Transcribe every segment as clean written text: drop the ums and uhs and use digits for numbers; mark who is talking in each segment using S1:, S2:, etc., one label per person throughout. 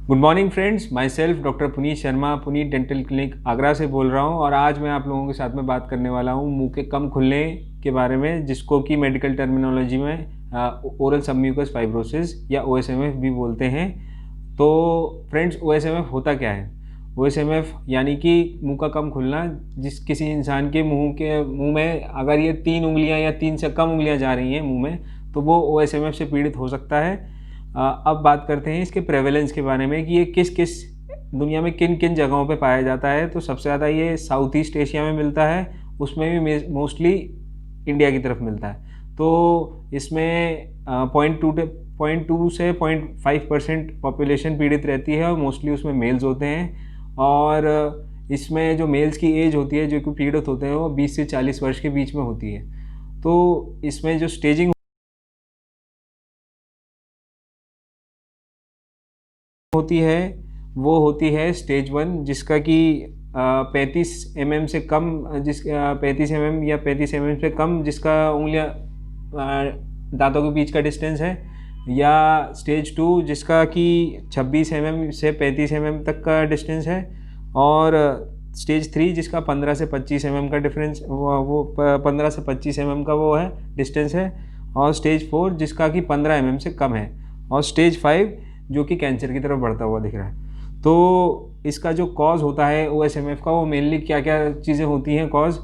S1: Good morning friends, my self doctor Puneet Sharma, Puneet dental clinic Agra से बोल रहा हूँ। और आज मैं आप लोगों के साथ में बात करने वाला हूँ मुंह के कम खुलने के बारे में, जिसको कि मेडिकल टर्मिनोलॉजी में ओरल सबम्यूकस फाइब्रोसिस या OSMF भी बोलते हैं। तो फ्रेंड्स, OSMF होता क्या है? OSMF यानी कि मुंह का कम खुलना। किसी इंसान के मुंह में अगर ये 3 उंगलियाँ या 3 से कम उंगलियाँ जा रही हैं मुंह में, तो वो OSMF से पीड़ित हो सकता है। अब बात करते हैं इसके प्रेवलेंस के बारे में कि ये किस किस दुनिया में किन किन जगहों पे पाया जाता है। तो सबसे ज़्यादा ये साउथ ईस्ट एशिया में मिलता है, उसमें भी मोस्टली इंडिया की तरफ मिलता है। तो इसमें 0.2 से 0.5% पॉपुलेशन पीड़ित रहती है और मोस्टली उसमें मेल्स होते हैं। और इसमें जो मेल्स की एज होती है जो कि पीड़ित होते हैं वो 20 से 40 वर्ष के बीच में होती है। तो इसमें जो स्टेजिंग होती है वो होती है स्टेज 1, जिसका कि 35 mm से कम, 35 mm या 35 mm से कम जिसका उंगलियां दांतों के बीच का डिस्टेंस है, या स्टेज 2 जिसका कि 26 mm से 35 mm तक का डिस्टेंस है, और स्टेज 3 जिसका 15 से 25 mm का डिफरेंस, वो 15 से 25 mm का वो है डिस्टेंस है, और स्टेज 4 जिसका कि 15 mm से कम है, और स्टेज 5 जो कि कैंसर की तरफ बढ़ता हुआ दिख रहा है। तो इसका जो कॉज होता है OSMF का, वो मेनली क्या क्या चीज़ें होती हैं कॉज।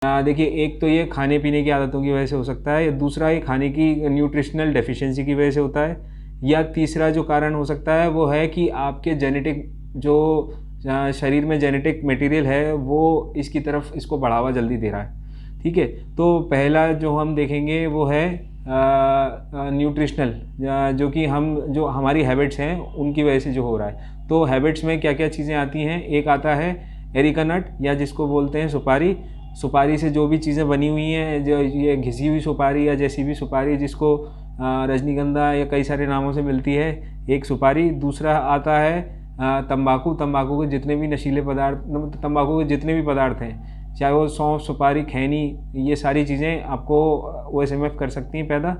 S1: देखिए, एक तो ये खाने पीने की आदतों की वजह से हो सकता है, या दूसरा ये खाने की न्यूट्रिशनल डेफिशिएंसी की वजह से होता है, या तीसरा जो कारण हो सकता है वो है कि आपके जेनेटिक जो शरीर में जेनेटिक मटेरियल है वो इसकी तरफ इसको बढ़ावा जल्दी दे रहा है। ठीक है, तो पहला जो हम देखेंगे वो है न्यूट्रिशनल, जो कि जो हमारी हैबिट्स हैं उनकी वजह से जो हो रहा है। तो हैबिट्स में क्या क्या चीज़ें आती हैं? एक आता है एरिका नट, या जिसको बोलते हैं सुपारी। सुपारी से जो भी चीज़ें बनी हुई हैं, जो ये घिसी हुई सुपारी या जैसी भी सुपारी, जिसको रजनीगंधा या कई सारे नामों से मिलती है, एक सुपारी। दूसरा आता है तंबाकू। तंबाकू के जितने भी नशीले पदार्थ, तंबाकू के जितने भी पदार्थ हैं, चाहे वो सौंफ, सुपारी, खैनी, ये सारी चीज़ें आपको OSMF कर सकती हैं पैदा।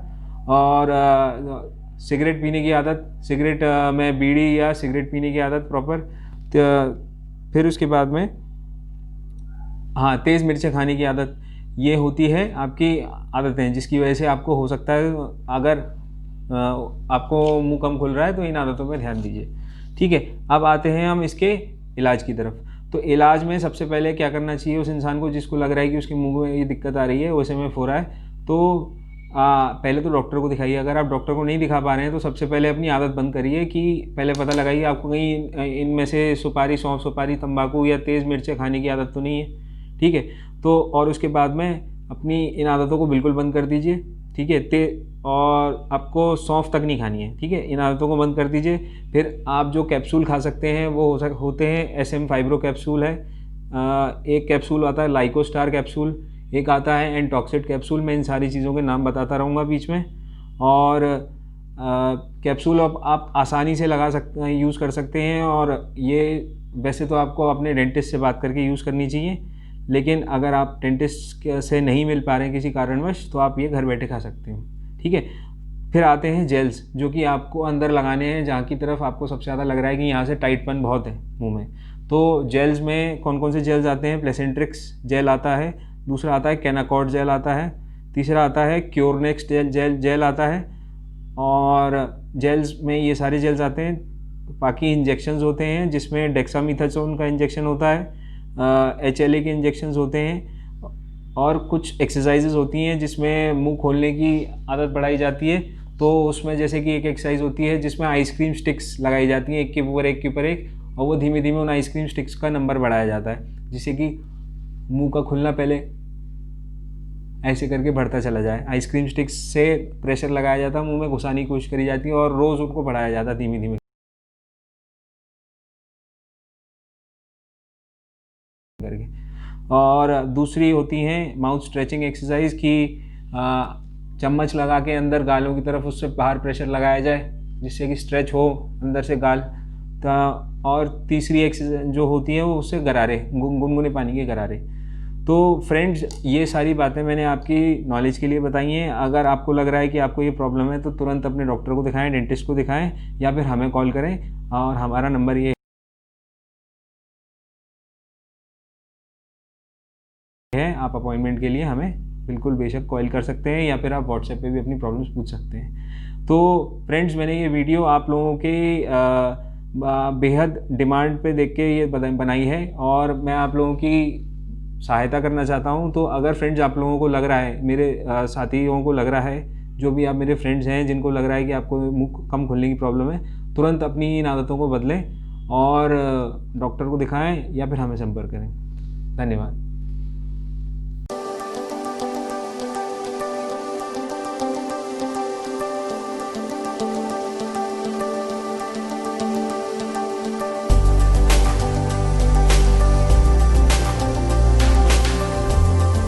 S1: और सिगरेट पीने की आदत, सिगरेट में बीड़ी या सिगरेट पीने की आदत प्रॉपर। फिर उसके बाद में हाँ, तेज़ मिर्चें खाने की आदत, ये होती है आपकी आदतें, जिसकी वजह से आपको हो सकता है, अगर आपको मुंह कम खुल रहा है तो इन आदतों पर ध्यान दीजिए। ठीक है, अब आते हैं हम इसके इलाज की तरफ। तो इलाज में सबसे पहले क्या करना चाहिए उस इंसान को जिसको लग रहा है कि उसके मुंह में ये दिक्कत आ रही है, OSMF हो रहा है, तो पहले तो डॉक्टर को दिखाइए। अगर आप डॉक्टर को नहीं दिखा पा रहे हैं तो सबसे पहले अपनी आदत बंद करिए, कि पहले पता लगाइए आपको कहीं इनमें से सुपारी, सौंफ, सुपारी, तंबाकू या तेज़ मिर्चें खाने की आदत तो नहीं है। ठीक है, तो और उसके बाद में अपनी इन आदतों को बिल्कुल बंद कर दीजिए। ठीक है, और आपको सौंफ तक नहीं खानी है। ठीक है, इन आदतों को बंद कर दीजिए। फिर आप जो कैप्सूल खा सकते हैं वो होते हैं SM फाइब्रो कैप्सूल है, एक कैप्सूल आता है लाइकोस्टार कैप्सूल, एक आता है एंटॉक्सिड कैप्सूल। मैं इन सारी चीज़ों के नाम बताता रहूँगा बीच में। और कैप्सूल आप आसानी से लगा सकते हैं, यूज़ कर सकते हैं। और ये वैसे तो आपको अपने डेंटिस्ट से बात करके यूज़ करनी चाहिए, लेकिन अगर आप डेंटिस्ट से नहीं मिल पा रहे हैं किसी कारणवश, तो आप ये घर बैठे खा सकते हैं। ठीक है, फिर आते हैं जेल्स, जो कि आपको अंदर लगाने हैं जहाँ की तरफ आपको सबसे ज़्यादा लग रहा है कि यहाँ से टाइटपन बहुत है मुंह में। तो जेल्स में कौन कौन से जेल्स आते हैं? प्लेसेंट्रिक्स जेल आता है, दूसरा आता है कैनाकॉर्ड जेल आता है, तीसरा आता है क्योरनेक्स जेल आता है। और जेल्स में ये सारे जेल्स आते हैं। बाकी इंजेक्शंस होते हैं जिसमें डेक्सामीथासोन का इंजेक्शन होता है, HLA के इंजेक्शंस होते हैं, और कुछ एक्सरसाइजेज होती हैं जिसमें मुंह खोलने की आदत बढ़ाई जाती है। तो उसमें जैसे कि एक एक्सरसाइज होती है जिसमें आइसक्रीम स्टिक्स लगाई जाती हैं, एक के ऊपर एक के ऊपर एक, और वो धीमे धीमे उन आइसक्रीम स्टिक्स का नंबर बढ़ाया जाता है, जिससे कि मुंह का खुलना पहले ऐसे करके बढ़ता चला जाए। आइसक्रीम स्टिक्स से प्रेशर लगाया जाता है, मुंह में घुसाने की कोशिश करी जाती है, और रोज़ उनको बढ़ाया जाता है धीमे धीमे करके। और दूसरी होती हैं माउथ स्ट्रेचिंग एक्सरसाइज, की चम्मच लगा के अंदर गालों की तरफ उससे बाहर प्रेशर लगाया जाए, जिससे कि स्ट्रेच हो अंदर से गाल। और तीसरी एक्सरसाइज जो होती है वो उससे गरारे, गुनगुने पानी के गरारे। तो फ्रेंड्स, ये सारी बातें मैंने आपकी नॉलेज के लिए बताई हैं। अगर आपको लग रहा है कि आपको ये प्रॉब्लम है तो तुरंत अपने डॉक्टर को दिखाएं, डेंटिस्ट को दिखाएं, या फिर हमें कॉल करें। और हमारा नंबर ये है, आप अपॉइंटमेंट के लिए हमें बिल्कुल बेशक कॉल कर सकते हैं, या फिर आप व्हाट्सएप पे भी अपनी प्रॉब्लम्स पूछ सकते हैं। तो फ्रेंड्स, मैंने ये वीडियो आप लोगों के बेहद डिमांड पे देख के ये बनाई है, और मैं आप लोगों की सहायता करना चाहता हूँ। तो अगर फ्रेंड्स आप लोगों को लग रहा है, मेरे साथियों को लग रहा है, जो भी आप मेरे फ्रेंड्स हैं जिनको लग रहा है कि आपको मुंह कम खोलने की प्रॉब्लम है, तुरंत अपनी इन आदतों को बदलें और डॉक्टर को दिखाएं या फिर हमें संपर्क करें। धन्यवाद।